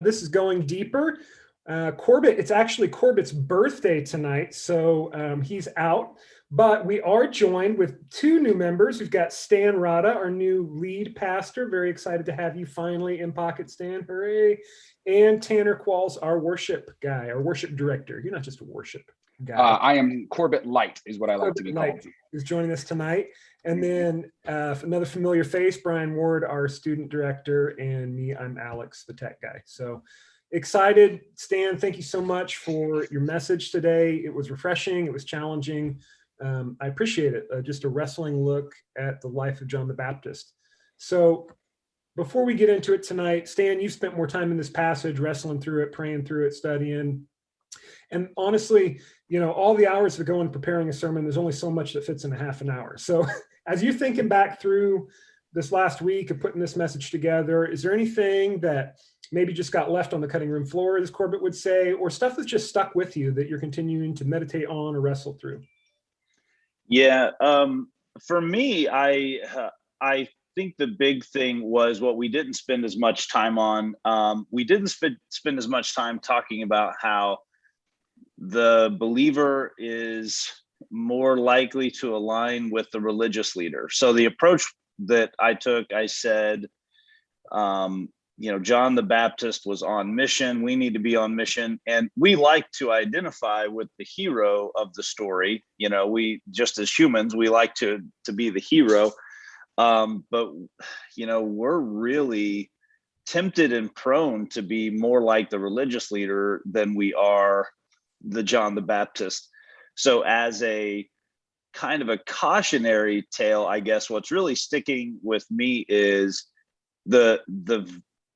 This is Going Deeper. Corbett, it's actually Corbett's birthday tonight, so he's out. But we are joined with two new members. We've got Stan Rada, our new lead pastor. Very excited to have you finally in pocket, Stan. Hooray. And Tanner Qualls, our worship guy, our worship director. You're not just a worship guy. I am Corbett Light, is what I like to be called. Is joining us tonight. And then another familiar face, Brian Ward, our student director, and me, I'm Alex, the tech guy. So excited. Stan, thank you so much for your message today. It was refreshing. It was challenging. I appreciate it. Just a wrestling look at the life of John the Baptist. So before we get into it tonight, Stan, you've spent more time in this passage, wrestling through it, praying through it, studying. And honestly, you know, all the hours that go in preparing a sermon, there's only so much that fits in a half an hour. So as you're thinking back through this last week of putting this message together, is there anything that maybe just got left on the cutting room floor, as Corbett would say, or stuff that's just stuck with you that you're continuing to meditate on or wrestle through? Yeah, for me, I think the big thing was what we didn't spend as much time on. We didn't spend as much time talking about how the believer is more likely to align with the religious leader. So the approach that I took, I said, John the Baptist was on mission. We need to be on mission. And we like to identify with the hero of the story. You know, we just as humans, we like to be the hero. But, you know, we're really tempted and prone to be more like the religious leader than we are the John the Baptist. So as a kind of a cautionary tale, I guess what's really sticking with me is the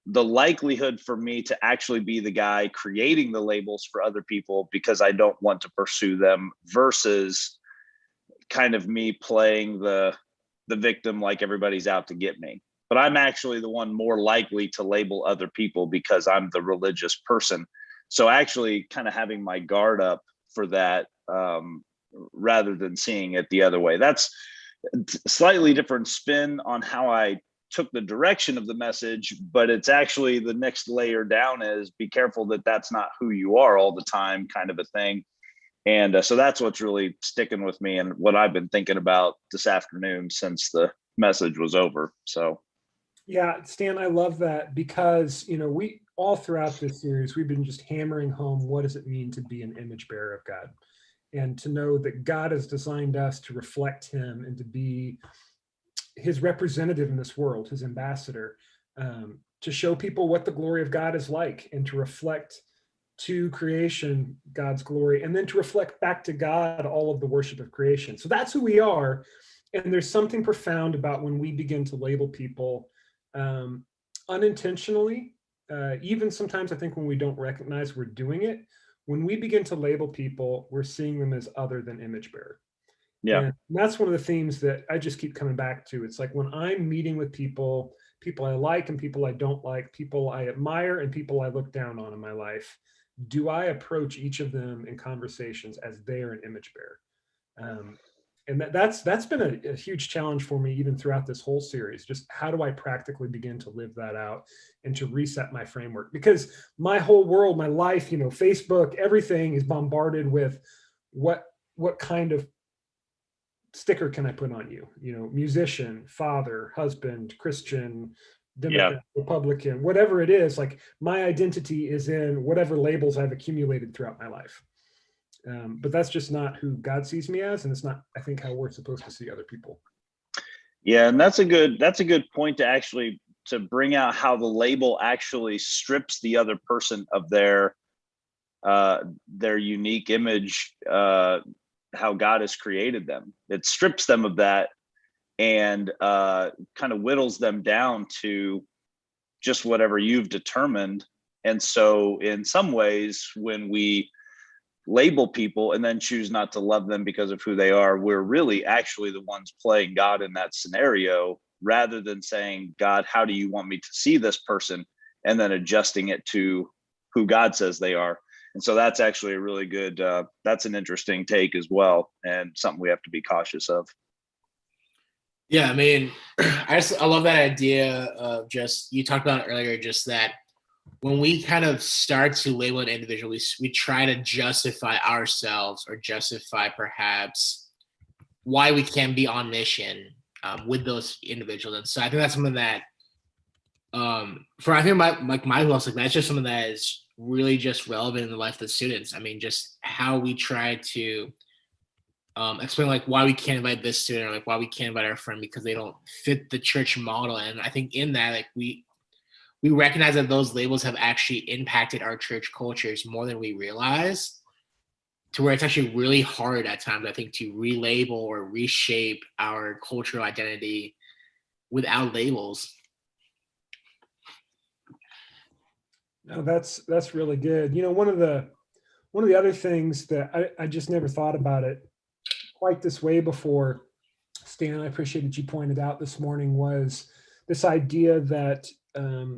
likelihood for me to actually be the guy creating the labels for other people because I don't want to pursue them versus kind of me playing the victim like everybody's out to get me. But I'm actually the one more likely to label other people because I'm the religious person. So actually kind of having my guard up for that rather than seeing it the other way. That's a slightly different spin on how I took the direction of the message, but it's actually the next layer down is be careful that that's not who you are all the time kind of a thing. And so that's what's really sticking with me and what I've been thinking about this afternoon since the message was over. So. Yeah, Stan, I love that because, you know, we all throughout this series, we've been just hammering home what does it mean to be an image bearer of God and to know that God has designed us to reflect him and to be his representative in this world, his ambassador, to show people what the glory of God is like and to reflect to creation God's glory and then to reflect back to God all of the worship of creation. So that's who we are. And there's something profound about when we begin to label people unintentionally, even sometimes I think when we don't recognize we're doing it, when we begin to label people, we're seeing them as other than image bearer. Yeah. And that's one of the themes that I just keep coming back to. It's like when I'm meeting with people I like and people I don't like, people I admire and people I look down on in my life, do I approach each of them in conversations as they're an image bearer? And that's been a huge challenge for me even throughout this whole series. Just how do I practically begin to live that out and to reset my framework? Because my whole world, my life, you know, Facebook, everything is bombarded with what kind of sticker can I put on you? You know, musician, father, husband, Christian, Democrat, Republican, whatever it is. Like my identity is in whatever labels I've accumulated throughout my life. But that's just not who God sees me as, and it's not, I think, how we're supposed to see other people. Yeah, and that's a good point to actually to bring out how the label actually strips the other person of their unique image, how God has created them. It strips them of that and kind of whittles them down to just whatever you've determined. And so in some ways, when we label people and then choose not to love them because of who they are, we're really actually the ones playing God in that scenario, rather than saying, God, how do you want me to see this person? And then adjusting it to who God says they are. And so that's actually a really good, that's an interesting take as well, and something we have to be cautious of. Yeah, I mean, I love that idea of just, you talked about it earlier, just that when we kind of start to label an individual, we try to justify ourselves or justify perhaps why we can be on mission with those individuals. And so I think that's something that for I think my goals, like that's just something that is really just relevant in the life of the students. I mean, just how we try to explain like why we can't invite this student or like why we can't invite our friend because they don't fit the church model. And I think in that, like we recognize that those labels have actually impacted our church cultures more than we realize, to where it's actually really hard at times, I think, to relabel or reshape our cultural identity without labels. No, that's really good. You know, one of the other things that I just never thought about it quite this way before, Stan, I appreciate that you pointed out this morning, was this idea that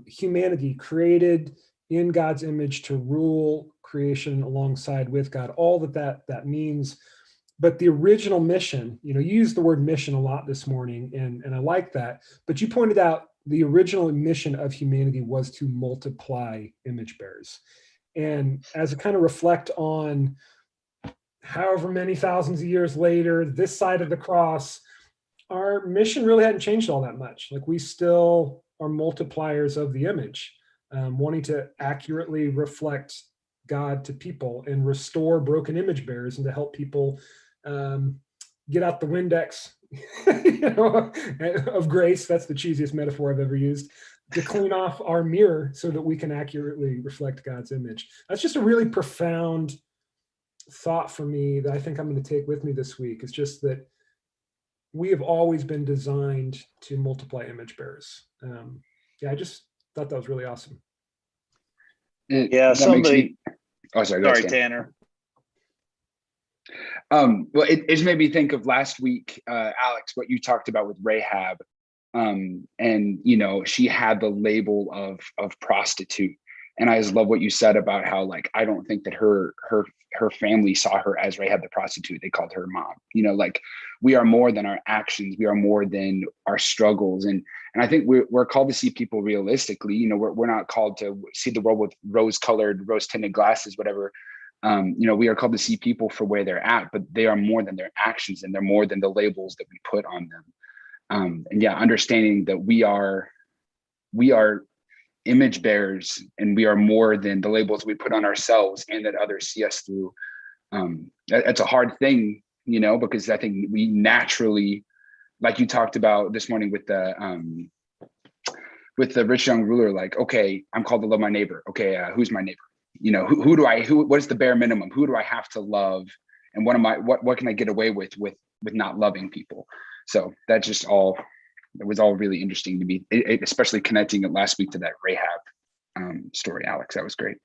humanity created in God's image to rule creation alongside with God, all that means. But the original mission, you used the word mission a lot this morning, and I like that. But you pointed out the original mission of humanity was to multiply image bearers. And as I kind of reflect on however many thousands of years later, this side of the cross, our mission really hadn't changed all that much. Like we still are multipliers of the image, wanting to accurately reflect God to people and restore broken image bearers and to help people get out the Windex of grace. That's the cheesiest metaphor I've ever used, to clean off our mirror so that we can accurately reflect God's image. That's just a really profound thought for me that I think I'm going to take with me this week. It's just that we have always been designed to multiply image bearers. I just thought that was really awesome. Yeah, somebody. Sorry, Tanner. Well, it just made me think of last week, Alex, what you talked about with Rahab. And she had the label of prostitute. And I just love what you said about how, like, I don't think that her family saw her as Rahab the prostitute. They called her mom. Like, we are more than our actions. We are more than our struggles. And I think we're called to see people realistically. We're not called to see the world with rose-colored, rose-tinted glasses, whatever. We are called to see people for where they're at, but they are more than their actions, and they're more than the labels that we put on them. Understanding that we are image bearers, and we are more than the labels we put on ourselves, and that others see us through. That's a hard thing, because I think we naturally, like you talked about this morning with the rich young ruler, like, okay, I'm called to love my neighbor. Okay, who's my neighbor? What is the bare minimum? Who do I have to love? And what can I get away with not loving people? So that's just all. It was all really interesting to me, especially connecting it last week to that Rahab story, Alex. That was great.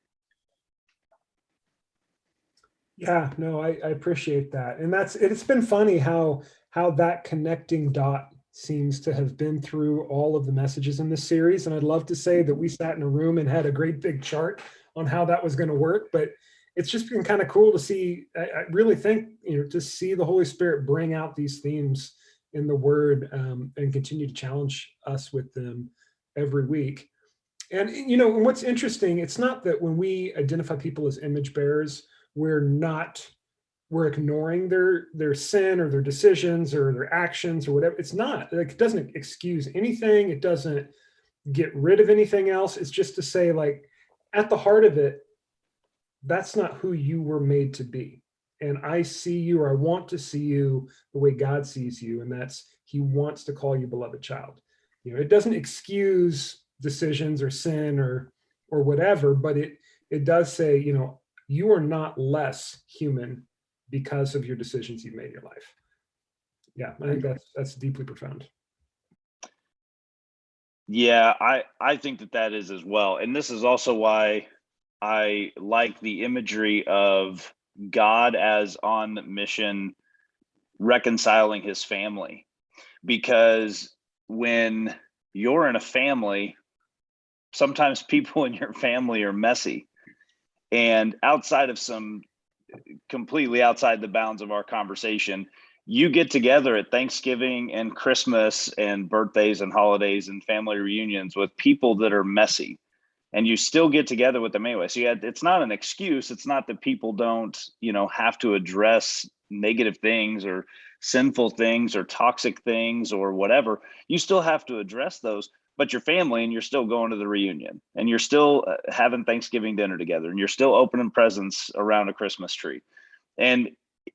Yeah, no, I appreciate that. And it's been funny how that connecting dot seems to have been through all of the messages in this series. And I'd love to say that we sat in a room and had a great big chart on how that was going to work, but it's just been kind of cool to see. I really think, to see the Holy Spirit bring out these themes in the Word and continue to challenge us with them every week. And what's interesting, it's not that when we identify people as image bearers, we're ignoring their sin or their decisions or their actions or whatever. It's not, like, it doesn't excuse anything. It doesn't get rid of anything else. It's just to say, like, at the heart of it, that's not who you were made to be. And I see you, or I want to see you the way God sees you. And that's, He wants to call you beloved child. It doesn't excuse decisions or sin or whatever, but it does say, you are not less human because of your decisions you've made in your life. Yeah, I think that's deeply profound. Yeah, I think that is as well. And this is also why I like the imagery of God as on mission, reconciling his family. Because when you're in a family, sometimes people in your family are messy. And outside of completely outside the bounds of our conversation, you get together at Thanksgiving and Christmas and birthdays and holidays and family reunions with people that are messy. and you still get together with them anyway. So yeah, it's not an excuse. It's not that people don't, have to address negative things or sinful things or toxic things or whatever. You still have to address those, but your family, and you're still going to the reunion, and you're still having Thanksgiving dinner together, and you're still opening presents around a Christmas tree. And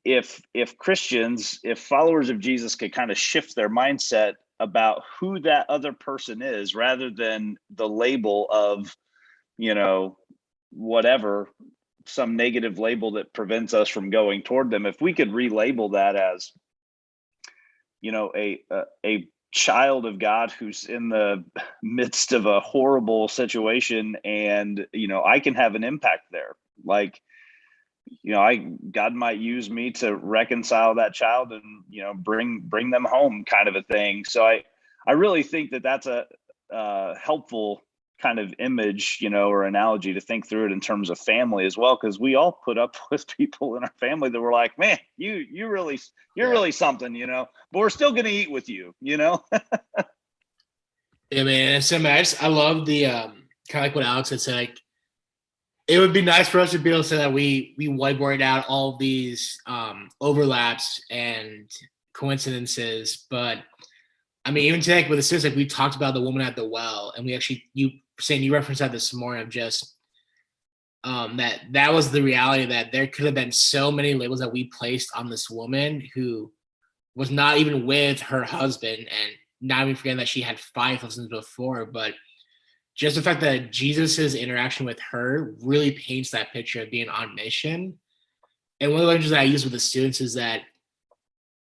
if Christians, if followers of Jesus could kind of shift their mindset about who that other person is, rather than the label of, whatever, some negative label that prevents us from going toward them. If we could relabel that as, a child of God who's in the midst of a horrible situation, and, I can have an impact there. Like, God might use me to reconcile that child and, bring them home, kind of a thing. So I really think that that's a helpful kind of image, or analogy to think through it in terms of family as well, because we all put up with people in our family that were like, man, you're really something, but we're still going to eat with you. Yeah, man. I love the kind of like what Alex had said. Like, it would be nice for us to be able to say that we whiteboarded out all of these overlaps and coincidences, but I mean, even today, like with the sisters, like we talked about the woman at the well, and you referenced that this morning of just that was the reality, that there could have been so many labels that we placed on this woman who was not even with her husband, and not even forgetting that she had 5 husbands before, but just the fact that Jesus's interaction with her really paints that picture of being on mission. And one of the languages that I use with the students is that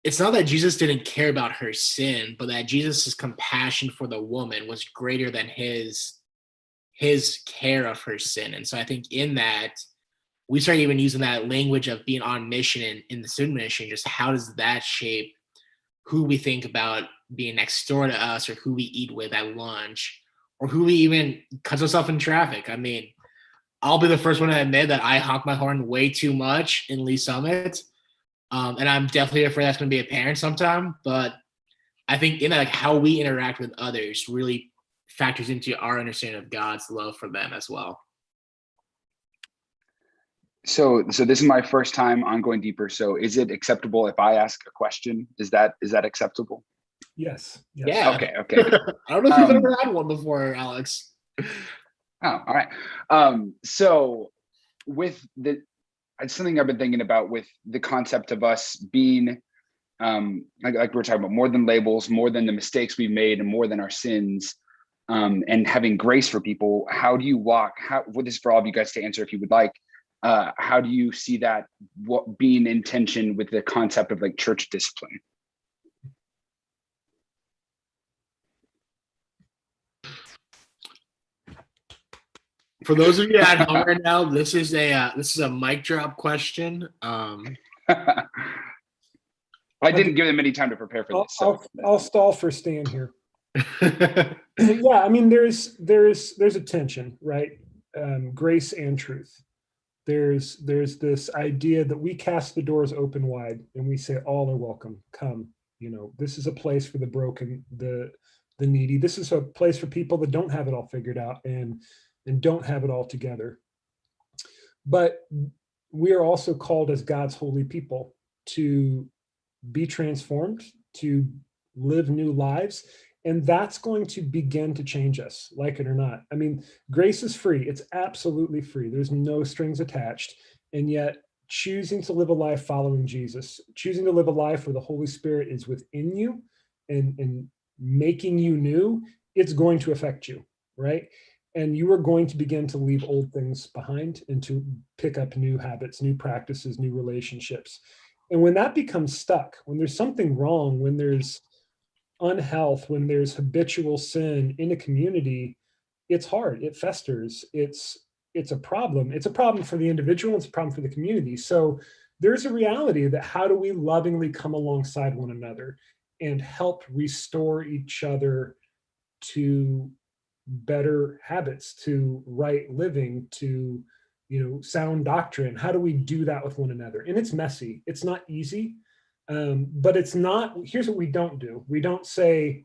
it's not that Jesus didn't care about her sin, but that Jesus's compassion for the woman was greater than his care of her sin. And so I think in that, we start even using that language of being on mission in the student ministry. Just how does that shape who we think about being next door to us, or who we eat with at lunch, or who we even cuts ourselves in traffic? I mean, I'll be the first one to admit that I honk my horn way too much in Lee Summit. And I'm definitely afraid that's going to be apparent sometime. But I think in that, like, how we interact with others really factors into our understanding of God's love for them as well. So this is my first time on Going Deeper. So is it acceptable if I ask a question? Is that acceptable? Yes. Yeah. Okay. I don't know if you've ever had one before, Alex. Oh, all right. So with it's something I've been thinking about with the concept of us being, like we're talking about, more than labels, more than the mistakes we've made, and more than our sins, and having grace for people. How do you walk? This is for all of you guys to answer if you would like. How do you see that being in tension with the concept of like church discipline? For those of you at home right now, this is a mic drop question. I didn't give them any time to prepare for this. So I'll stall for Stan here. Yeah, I mean, there's a tension, right? Grace and truth. There's this idea that we cast the doors open wide and we say all are welcome. Come, this is a place for the broken, the needy. This is a place for people that don't have it all figured out and don't have it all together. But we are also called as God's holy people to be transformed, to live new lives. And that's going to begin to change us, like it or not. I mean, grace is free. It's absolutely free. There's no strings attached. And yet choosing to live a life following Jesus, choosing to live a life where the Holy Spirit is within you and making you new, it's going to affect you, right? And you are going to begin to leave old things behind and to pick up new habits, new practices, new relationships. And when that becomes stuck, when there's something wrong, when there's unhealth, when there's habitual sin in a community, it's hard, it festers, it's a problem. It's a problem for the individual, it's a problem for the community. So there's a reality that how do we lovingly come alongside one another and help restore each other to better habits, to right living, to sound doctrine? How do we do that with one another? And it's messy, it's not easy, but it's not. Here's what we don't do. We don't say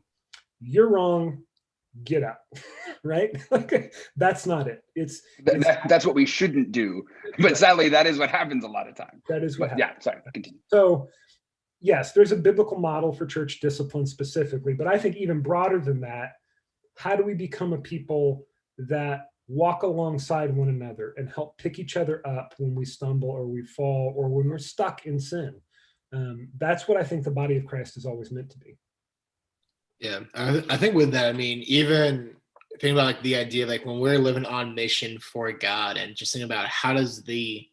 you're wrong, get up, right? Like, that's not it. It's That's what we shouldn't do. But sadly, that is what happens a lot of times. that is what But happens. yeah, sorry, continue. So yes, there's a biblical model for church discipline specifically, but I think even broader than that, how do we become a people that walk alongside one another and help pick each other up when we stumble or we fall or when we're stuck in sin? That's what I think the body of Christ is always meant to be. Yeah, I think with that, I mean, even think about like the idea, like when we're living on mission for God, and just think about how does the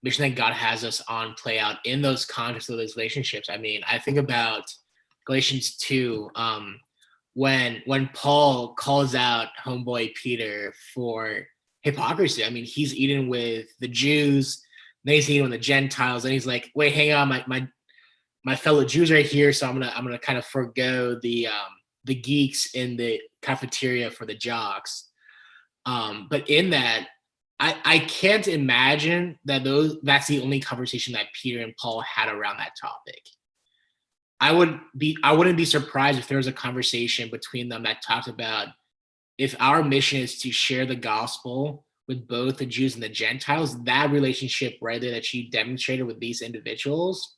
mission that God has us on play out in those contexts of those relationships. I mean, I think about Galatians 2, when Paul calls out homeboy Peter for hypocrisy. I mean, he's eating with the Jews, then he's eating with the Gentiles, and he's like, wait, hang on, my fellow Jews right here, so I'm gonna kind of forego the geeks in the cafeteria for the jocks. But in that, I can't imagine that that's the only conversation that Peter and Paul had around that topic. I wouldn't be surprised if there was a conversation between them that talked about, if our mission is to share the gospel with both the Jews and the Gentiles, that relationship right there that you demonstrated with these individuals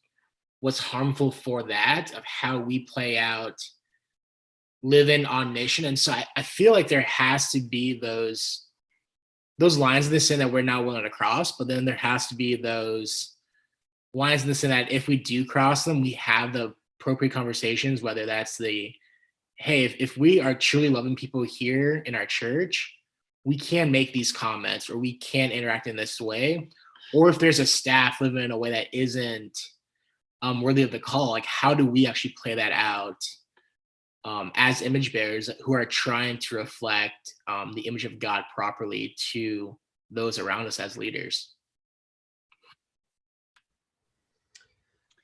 was harmful for that, of how we play out living on mission. And so I feel like there has to be those lines in the sin that we're not willing to cross, but then there has to be those lines in the sin that if we do cross them, we have the appropriate conversations, whether that's the, hey, if we are truly loving people here in our church, we can make these comments, or we can interact in this way. Or if there's a staff living in a way that isn't worthy of the call, like how do we actually play that out as image bearers who are trying to reflect the image of God properly to those around us as leaders?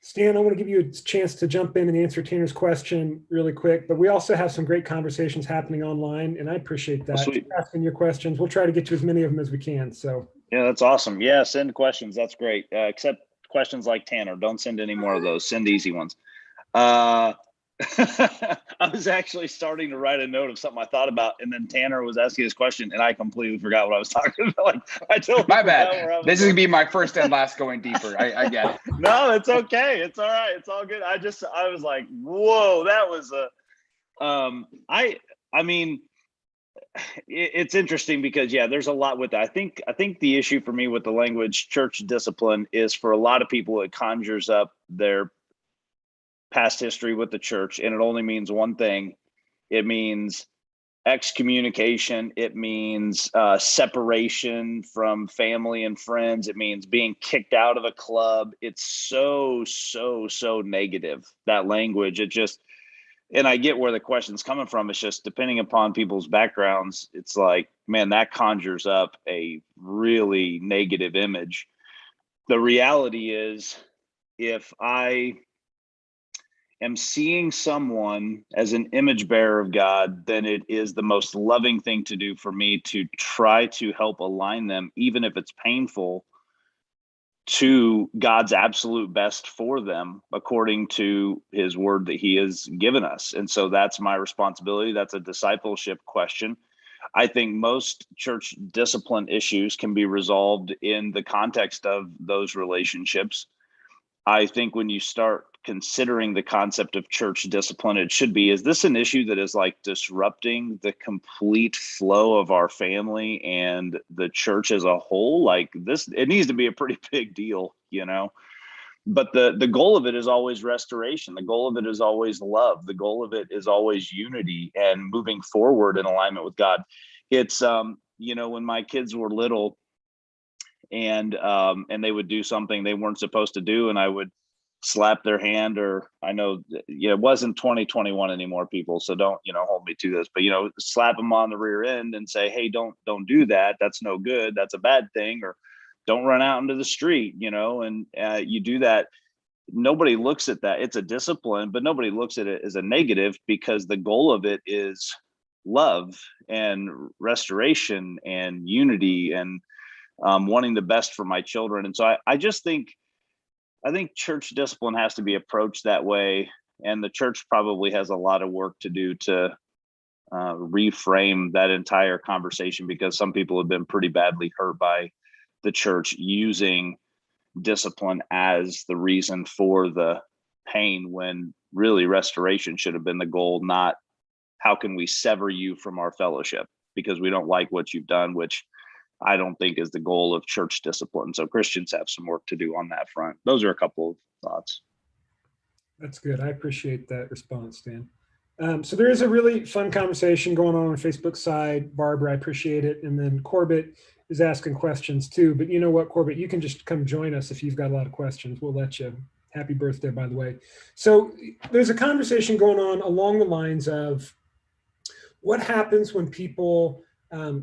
Stan, I want to give you a chance to jump in and answer Tanner's question really quick, but we also have some great conversations happening online, and I appreciate that. Sweet. Asking your questions. We'll try to get to as many of them as we can. So Yeah, that's awesome. Yeah, send questions. That's great. Except questions like Tanner. Don't send any more of those. Send easy ones. I was actually starting to write a note of something I thought about, and then Tanner was asking his question, and I completely forgot what I was talking about. Like, I totally My forgot bad. where I was This is going. gonna be my first and last going deeper. I get it. No, it's okay. It's all right. It's all good. I was like, whoa, that was I mean, it's interesting because yeah, there's a lot with that. I think the issue for me with the language church discipline is, for a lot of people, it conjures up their past history with the church, and it only means one thing. It means excommunication. It means separation from family and friends. It means being kicked out of a club. It's so negative, that language. It just, and I get where the question's coming from. It's just, depending upon people's backgrounds, it's like, man, that conjures up a really negative image. The reality is, if I am seeing someone as an image bearer of God, then it is the most loving thing to do for me to try to help align them, even if it's painful, to God's absolute best for them, according to his word that he has given us. And so that's my responsibility. That's a discipleship question. I think most church discipline issues can be resolved in the context of those relationships. I think when you start considering the concept of church discipline, it should be, is this an issue that is like disrupting the complete flow of our family and the church as a whole? Like this, it needs to be a pretty big deal, you know? But the goal of it is always restoration. The goal of it is always love. The goal of it is always unity and moving forward in alignment with God. It's, you know, when my kids were little and they would do something they weren't supposed to do, and I would slap their hand, or I know, you know, it wasn't 2021 anymore, people, so don't, you know, hold me to this, but, you know, slap them on the rear end and say, hey, don't do that. That's no good. That's a bad thing. Or don't run out into the street, you know, and you do that. Nobody looks at that. It's a discipline, but nobody looks at it as a negative, because the goal of it is love and restoration and unity and wanting the best for my children. And so I just think, church discipline has to be approached that way. And the church probably has a lot of work to do to reframe that entire conversation, because some people have been pretty badly hurt by the church using discipline as the reason for the pain, when really restoration should have been the goal, not how can we sever you from our fellowship because we don't like what you've done, which I don't think is the goal of church discipline. So Christians have some work to do on that front. Those are a couple of thoughts. That's good. I appreciate that response, Dan. So there is a really fun conversation going on the Facebook side. Barbara, I appreciate it. And then Corbett is asking questions too. But you know what, Corbett, you can just come join us if you've got a lot of questions. We'll let you. Happy birthday, by the way. So there's a conversation going on along the lines of what happens when people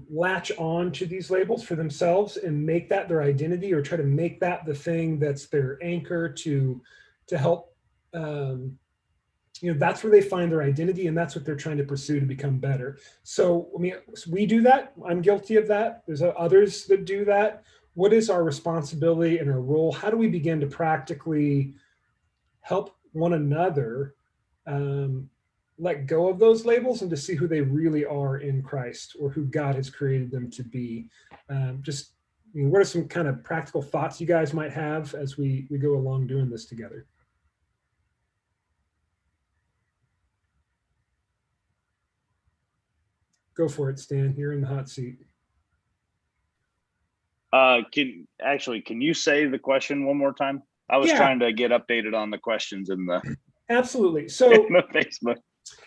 latch on to these labels for themselves and make that their identity, or try to make that the thing that's their anchor to help. That's where they find their identity, and that's what they're trying to pursue to become better. So, I mean, we do that. I'm guilty of that. There's others that do that. What is our responsibility and our role? How do we begin to practically help one another let go of those labels and to see who they really are in Christ, or who God has created them to be? What are some kind of practical thoughts you guys might have as we go along doing this together? Go for it, Stan. You're in the hot seat. Can you say the question one more time? I was trying to get updated on the questions in the absolutely. So in the Facebook.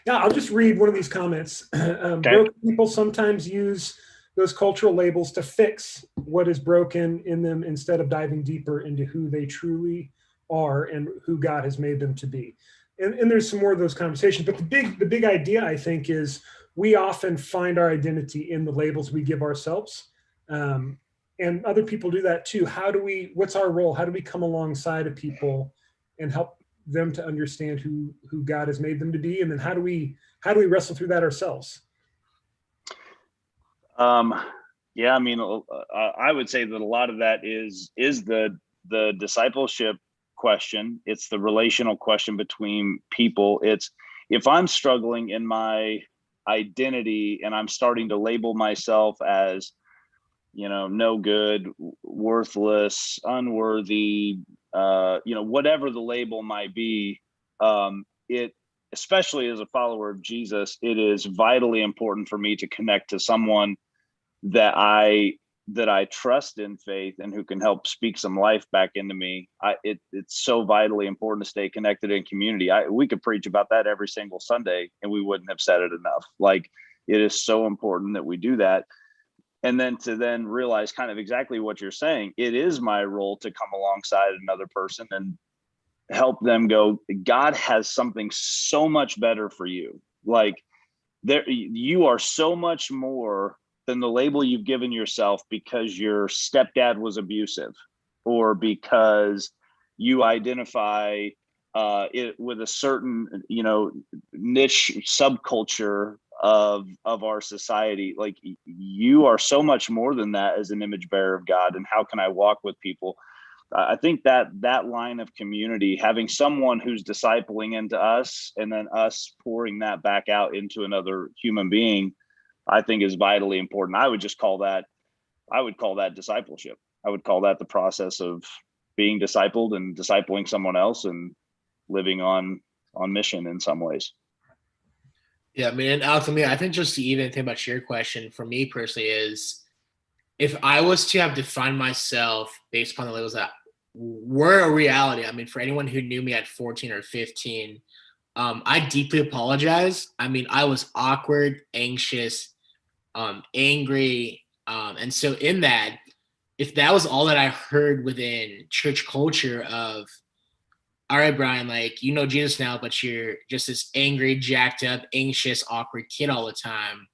Yeah, I'll just read one of these comments. Broken people sometimes use those cultural labels to fix what is broken in them instead of diving deeper into who they truly are and who God has made them to be. And there's some more of those conversations. But the big idea, I think, is we often find our identity in the labels we give ourselves. And other people do that too. What's our role? How do we come alongside of people and help them to understand who God has made them to be? And then how do we wrestle through that ourselves? I mean, I would say that a lot of that is the discipleship question. It's the relational question between people. It's if I'm struggling in my identity and I'm starting to label myself as, no good, worthless, unworthy, whatever the label might be, especially as a follower of Jesus, it is vitally important for me to connect to someone that I trust in faith and who can help speak some life back into me. It's so vitally important to stay connected in community. We could preach about that every single Sunday and we wouldn't have said it enough. Like, it is so important that we do that. And then to realize kind of exactly what you're saying, it is my role to come alongside another person and help them go, God has something so much better for you. Like, you are so much more than the label you've given yourself because your stepdad was abusive, or because you identify it with a certain, niche subculture of our society. Like, you are so much more than that as an image bearer of God. And how can I walk with people? I think that line of community, having someone who's discipling into us and then us pouring that back out into another human being, I think is vitally important. I would call that discipleship. I would call that the process of being discipled and discipling someone else and living on mission in some ways. Yeah, I mean, and Alex, I think just to even think about your question, for me personally, is if I was to have defined myself based upon the labels that were a reality, I mean, for anyone who knew me at 14 or 15, I deeply apologize. I mean, I was awkward, anxious, angry. And so in that, if that was all that I heard within church culture of, all right, Brian, like, Jesus now, but you're just this angry, jacked up, anxious, awkward kid all the time,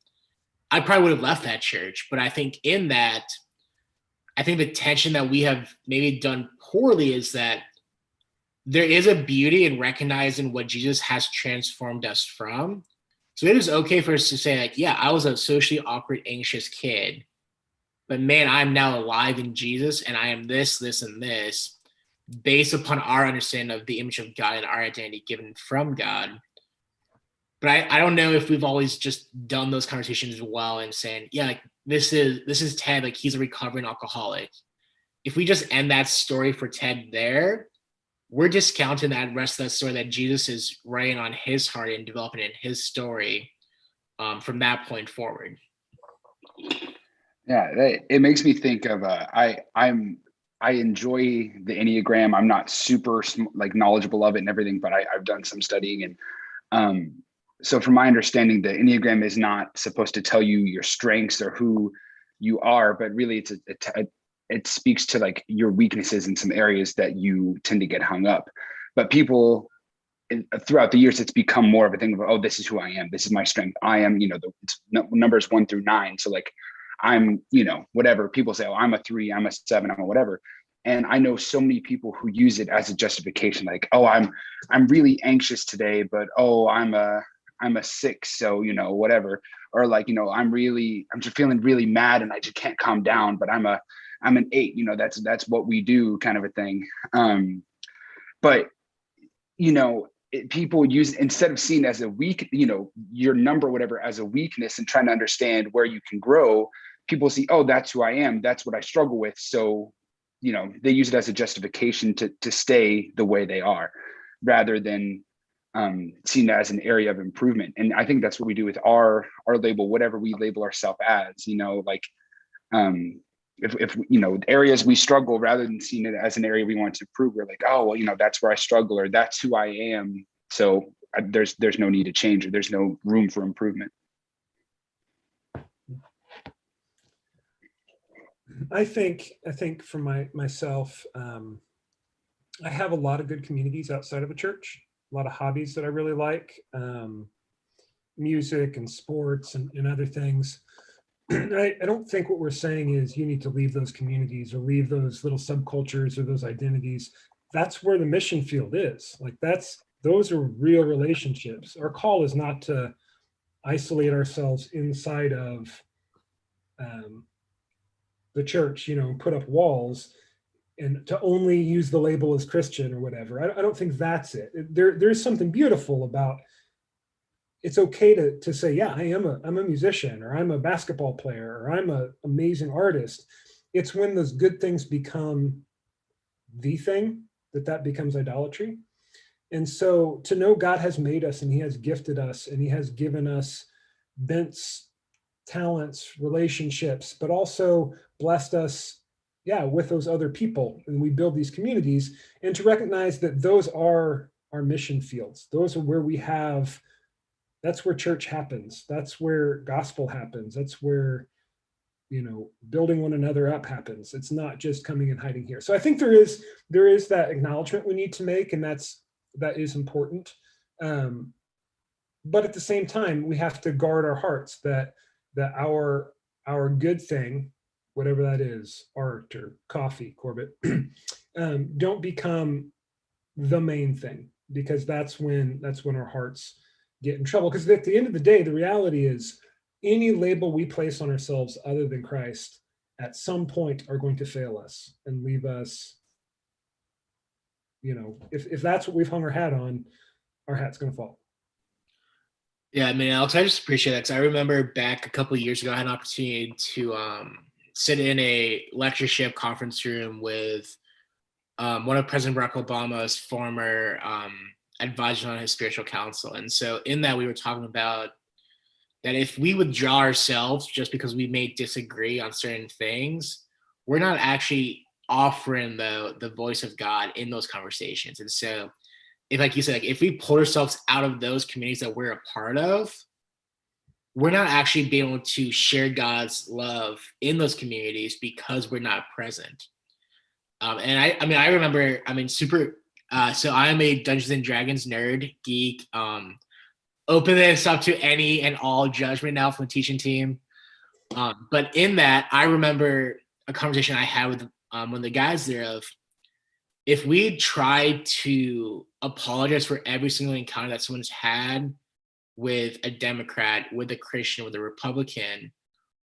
I probably would have left that church. But I think in that, I think the tension that we have maybe done poorly is that there is a beauty in recognizing what Jesus has transformed us from. So it is okay for us to say, like, yeah, I was a socially awkward, anxious kid, but man, I'm now alive in Jesus, and I am this, this, and this, based upon our understanding of the image of God and our identity given from God. but I don't know if we've always just done those conversations as well and saying, yeah, like this is Ted, like he's a recovering alcoholic. If we just end that story for Ted there, we're discounting that rest of that story that Jesus is writing on his heart and developing in his story from that point forward. Yeah, it makes me think of I enjoy the Enneagram. I'm not super like knowledgeable of it and everything, but I've done some studying, and so from my understanding, the Enneagram is not supposed to tell you your strengths or who you are, but really it speaks to like your weaknesses in some areas that you tend to get hung up. But people throughout the years, it's become more of a thing of, oh, this is who I am. This is my strength. I am, it's numbers 1 through 9. So like, I'm, whatever people say, oh, I'm a 3, I'm a 7, I'm a whatever. And I know so many people who use it as a justification, like, oh, I'm really anxious today, but oh, I'm a 6, so whatever. Or like, I'm just feeling really mad and I just can't calm down, but I'm an 8. That's what we do, kind of a thing. But people use, instead of seeing as a weak, your number, whatever, as a weakness and trying to understand where you can grow, people see, oh, that's who I am. That's what I struggle with. So, they use it as a justification to stay the way they are, rather than seen as an area of improvement. And I think that's what we do with our label, whatever we label ourselves as, like, if areas we struggle, rather than seeing it as an area we want to improve, we're like, oh, well, that's where I struggle, or that's who I am. So there's no need to change, or there's no room for improvement. I think for myself, I have a lot of good communities outside of a church, a lot of hobbies that I really like, music and sports and other things. I don't think what we're saying is you need to leave those communities or leave those little subcultures or those identities. That's where the mission field is. Like those are real relationships. Our call is not to isolate ourselves inside of the church, put up walls and to only use the label as Christian or whatever. I don't think that's it. There's something beautiful about, it's okay to say, yeah, I'm a musician, or I'm a basketball player, or I'm an amazing artist. It's when those good things become the thing that becomes idolatry. And so to know God has made us and he has gifted us and he has given us bents, talents, relationships, but also blessed us, with those other people. And we build these communities, and to recognize that those are our mission fields. Those are where that's where church happens. That's where gospel happens. That's where, building one another up happens. It's not just coming and hiding here. So I think there is that acknowledgement we need to make, and that is important. But at the same time, we have to guard our hearts that our good thing, whatever that is, art or coffee, Corbett, don't become the main thing, because that's when our hearts get in trouble. Because at the end of the day, the reality is any label we place on ourselves other than Christ at some point are going to fail us and leave us, if that's what we've hung our hat on, our hat's going to fall. Yeah, I mean, Alex, I just appreciate that, because I remember back a couple of years ago, I had an opportunity to sit in a lectureship conference room with one of President Barack Obama's former advisors on his spiritual council. And so in that, we were talking about that if we withdraw ourselves just because we may disagree on certain things, we're not actually offering the voice of God in those conversations. And so if, like you said, if we pull ourselves out of those communities that we're a part of, we're not actually being able to share God's love in those communities because we're not present. And I remember, so I'm a Dungeons and Dragons nerd, geek, open this up to any and all judgment now from the teaching team. But in that, I remember a conversation I had with one of the guys there of, if we try to apologize for every single encounter that someone's had with a Democrat, with a Christian, with a Republican,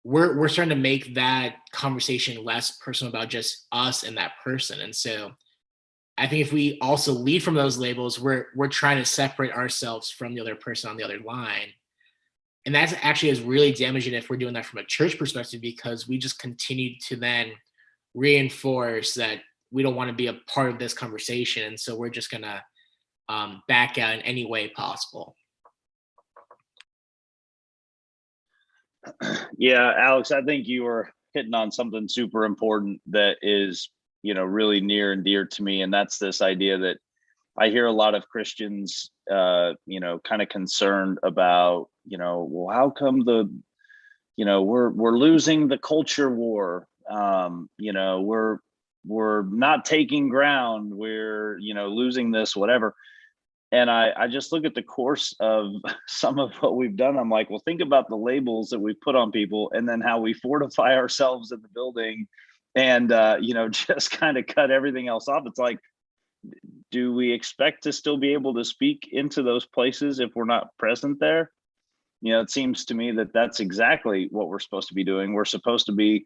we're starting to make that conversation less personal about just us and that person. And so I think if we also lead from those labels, we're trying to separate ourselves from the other person on the other line. And that's actually is really damaging if we're doing that from a church perspective, because we just continue to then reinforce that we don't want to be a part of this conversation. And so we're just going to back out in any way possible. Yeah, Alex, I think you were hitting on something super important that is, really near and dear to me. And that's this idea that I hear a lot of Christians, kind of concerned about, well, how come we're losing the culture war? We're not taking ground. We're, losing this, whatever. And I just look at the course of some of what we've done. I'm like, well, think about the labels that we put on people and then how we fortify ourselves in the building and, just kind of cut everything else off. It's like, do we expect to still be able to speak into those places if we're not present there? It seems to me that that's exactly what we're supposed to be doing. We're supposed to be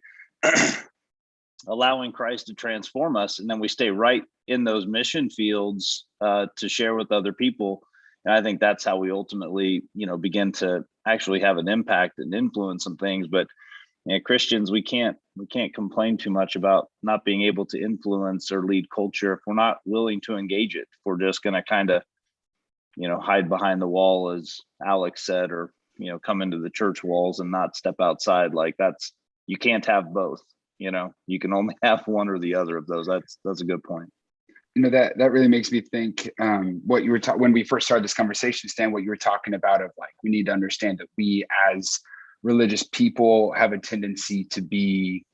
allowing Christ to transform us, and then we stay right in those mission fields to share with other people. And I think that's how we ultimately, begin to actually have an impact and influence some things. But Christians, we can't complain too much about not being able to influence or lead culture if we're not willing to engage it. If we're just going to kind of, hide behind the wall, as Alex said, or, come into the church walls and not step outside. Like you can't have both. You can only have one or the other of those. That's a good point. That really makes me think what you were talking when we first started this conversation, Stan, what you were talking about of like, we need to understand that we as religious people have a tendency to be,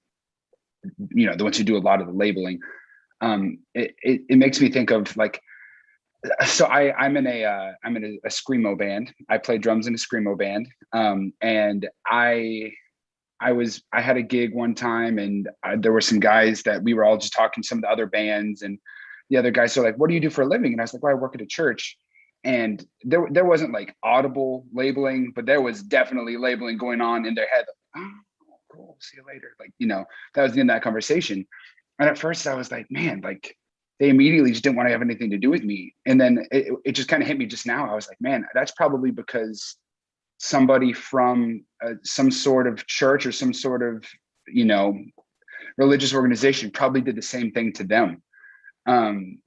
the ones who do a lot of the labeling. It makes me think of like, so I'm in a screamo band. I play drums in a screamo band. And I had a gig one time, and there were some guys that we were all just talking to some of the other bands, and the other guys are like, "What do you do for a living?" And I was like, "Well, I work at a church." And there wasn't like audible labeling, but there was definitely labeling going on in their head. Like, oh, cool, see you later. Like, that was the end of that conversation. And at first I was like, man, like they immediately just didn't want to have anything to do with me. And then it just kind of hit me just now. I was like, man, that's probably because somebody from some sort of church or some sort of, religious organization probably did the same thing to them. I'm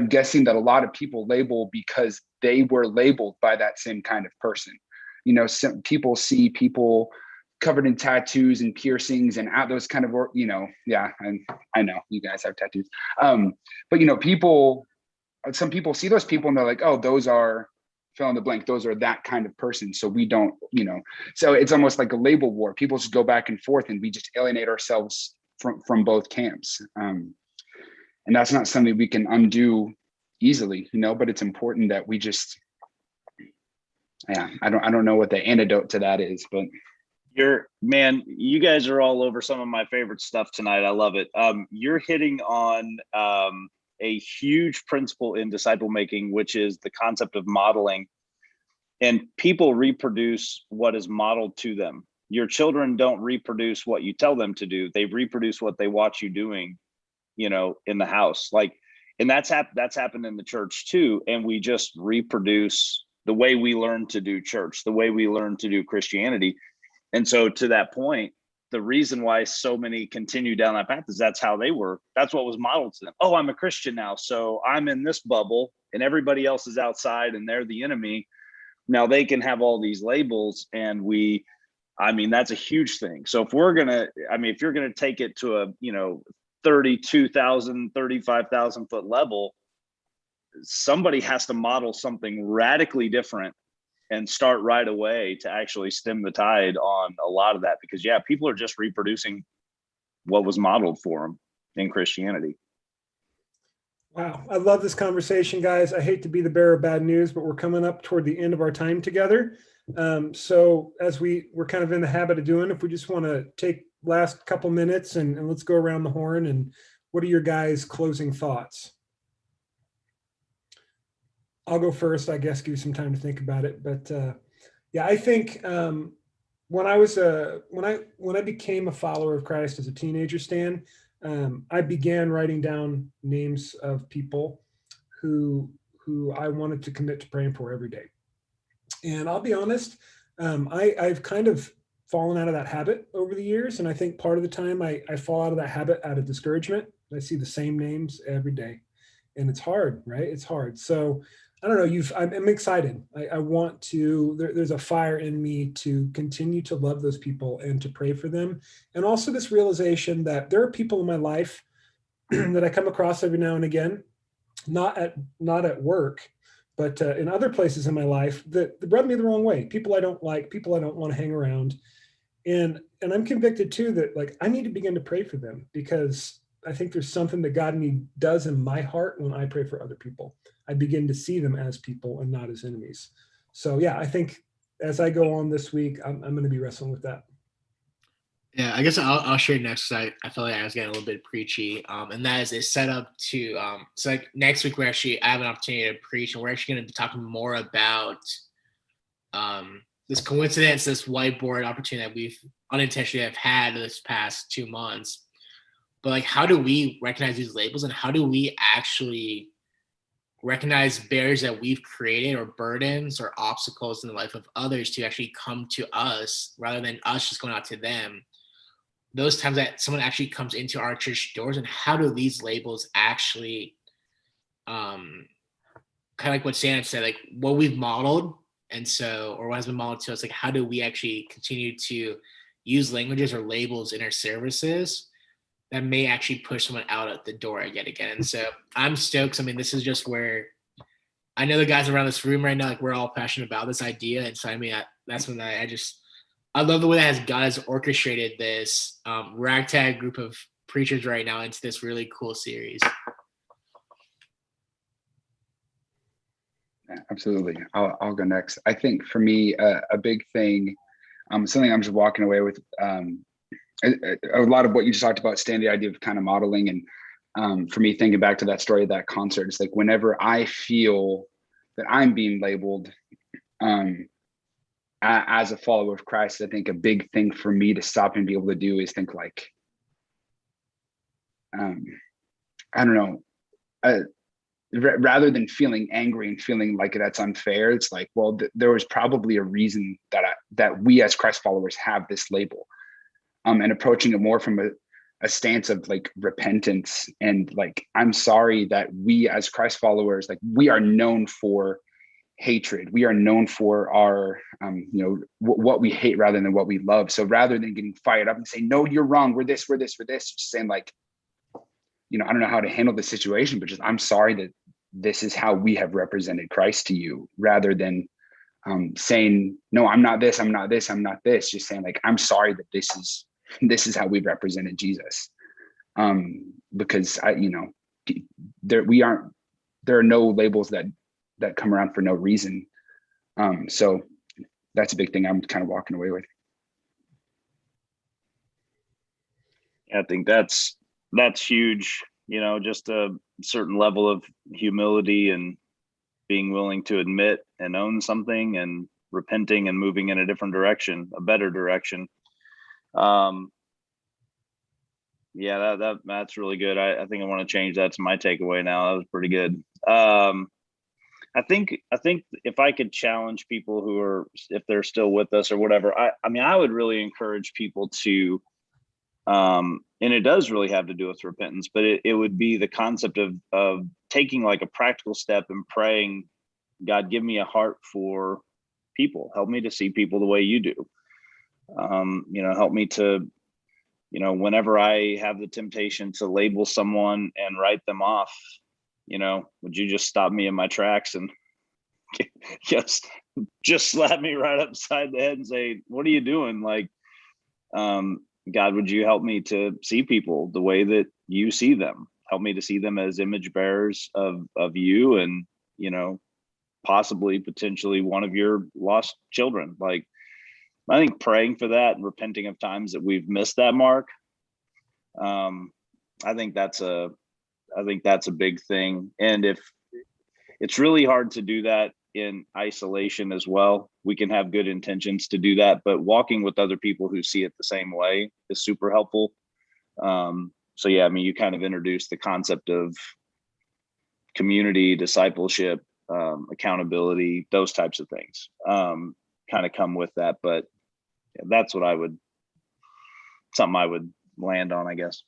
guessing that a lot of people label because they were labeled by that same kind of person. Some people see people covered in tattoos and piercings and those kind of, yeah, I know you guys have tattoos. But some people see those people and they're like, oh, those are fill in the blank. Those are that kind of person. So we don't, so it's almost like a label war. People just go back and forth and we just alienate ourselves from both camps. And that's not something we can undo easily, but it's important that we just, I don't know what the antidote to that is, but. You guys are all over some of my favorite stuff tonight. I love it. You're hitting on a huge principle in disciple making, which is the concept of modeling. And people reproduce what is modeled to them. Your children don't reproduce what you tell them to do. They reproduce what they watch you doing, in the house. And that's happened in the church too. And we just reproduce the way we learn to do church, the way we learn to do Christianity. And so to that point, the reason why so many continue down that path is that's how they were. That's what was modeled to them. Oh, I'm a Christian now, so I'm in this bubble and everybody else is outside and they're the enemy. Now they can have all these labels, and that's a huge thing. So if you're going to take it to a, 32,000, 35,000 foot level, somebody has to model something radically different and start right away to actually stem the tide on a lot of that, because people are just reproducing what was modeled for them in Christianity. Wow. I love this conversation, guys. I hate to be the bearer of bad news, but we're coming up toward the end of our time together. So as we're kind of in the habit of doing, if we just want to take last couple minutes and let's go around the horn, and what are your guys' closing thoughts? I'll go first, I guess, give you some time to think about it. But I think when I became a follower of Christ as a teenager, Stan, I began writing down names of people who I wanted to commit to praying for every day. And I'll be honest, I've kind of fallen out of that habit over the years. And I think part of the time I fall out of that habit out of discouragement. I see the same names every day. And it's hard, right? It's hard. So I don't know. I'm excited. I want to. There's a fire in me to continue to love those people and to pray for them, and also this realization that there are people in my life that I come across every now and again, not at work, but in other places in my life that rub me the wrong way. People I don't like, people I don't want to hang around, and I'm convicted too that like I need to begin to pray for them because I think there's something that God does in my heart when I pray for other people. I begin to see them as people and not as enemies. So yeah, I think as I go on this week, I'm going to be wrestling with that. Yeah, I guess I'll share next. I felt like I was getting a little bit preachy, and that is a setup to. So like next week, I have an opportunity to preach, and we're actually going to be talking more about this coincidence, this whiteboard opportunity that we've unintentionally have had this past 2 months. But like, how do we recognize these labels, and how do we actually recognize barriers that we've created or burdens or obstacles in the life of others to actually come to us rather than us just going out to them? Those times that someone actually comes into our church doors, and how do these labels actually, kind of like what Santa said, like what we've modeled, and so, or what has been modeled to us, like how do we actually continue to use languages or labels in our services that may actually push someone out at the door yet again. And so I'm stoked. I mean, this is just where I know the guys around this room right now, like we're all passionate about this idea. And so, I mean, that's when I love the way that God has orchestrated this ragtag group of preachers right now into this really cool series. Yeah, absolutely. I'll go next. I think for me, a big thing, something I'm just walking away with, a lot of what you just talked about, Stan, the idea of kind of modeling. And for me, thinking back to that story of that concert, it's like whenever I feel that I'm being labeled as a follower of Christ, I think a big thing for me to stop and be able to do is think like, I don't know, rather than feeling angry and feeling like that's unfair, it's like, well, there was probably a reason that we as Christ followers have this label. And approaching it more from a stance of like repentance and like, I'm sorry that we as Christ followers, like we are known for hatred. We are known for our, what we hate rather than what we love. So rather than getting fired up and saying, no, you're wrong, we're this, just saying like, I don't know how to handle the situation, but just, I'm sorry that this is how we have represented Christ to you, rather than saying, no, I'm not this, just saying like, I'm sorry that this is how we've represented Jesus. Because there are no labels that come around for no reason. So that's a big thing I'm kind of walking away with. I think that's huge, just a certain level of humility and being willing to admit and own something and repenting and moving in a different direction, a better direction. Yeah, that's really good. I think I want to change that to my takeaway now. That was pretty good. I think if I could challenge people who are, if they're still with us or whatever, I mean, I would really encourage people to, and it does really have to do with repentance, but it would be the concept of taking like a practical step and praying, God, give me a heart for people. Help me to see people the way you do. Help me to, whenever I have the temptation to label someone and write them off, would you just stop me in my tracks and just slap me right upside the head and say, what are you doing? Like, God, would you help me to see people the way that you see them? Help me to see them as image bearers of you and, possibly potentially one of your lost children. Like, I think praying for that and repenting of times that we've missed that mark. I think that's a big thing. And if it's really hard to do that in isolation as well, we can have good intentions to do that, but walking with other people who see it the same way is super helpful. So yeah, I mean, you kind of introduce the concept of community, discipleship, accountability, those types of things kind of come with that. But yeah, that's what something I would land on, I guess.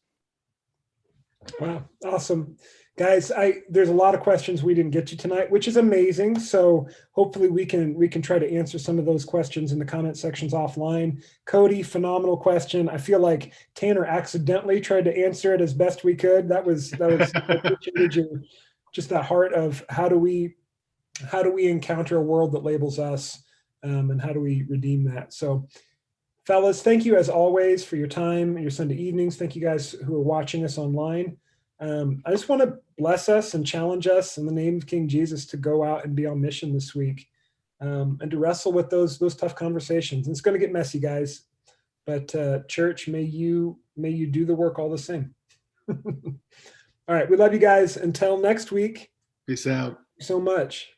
Wow, awesome. Guys, there's a lot of questions we didn't get to tonight, which is amazing. So hopefully we can try to answer some of those questions in the comment sections offline. Cody, phenomenal question. I feel like Tanner accidentally tried to answer it as best we could. That was just that heart of how do we encounter a world that labels us, and how do we redeem that? So fellas, thank you as always for your time, your Sunday evenings. Thank you guys who are watching us online. I just want to bless us and challenge us in the name of King Jesus to go out and be on mission this week, and to wrestle with those tough conversations. And it's going to get messy, guys, but church, may you do the work all the same. All right, we love you guys. Until next week. Peace out. So much.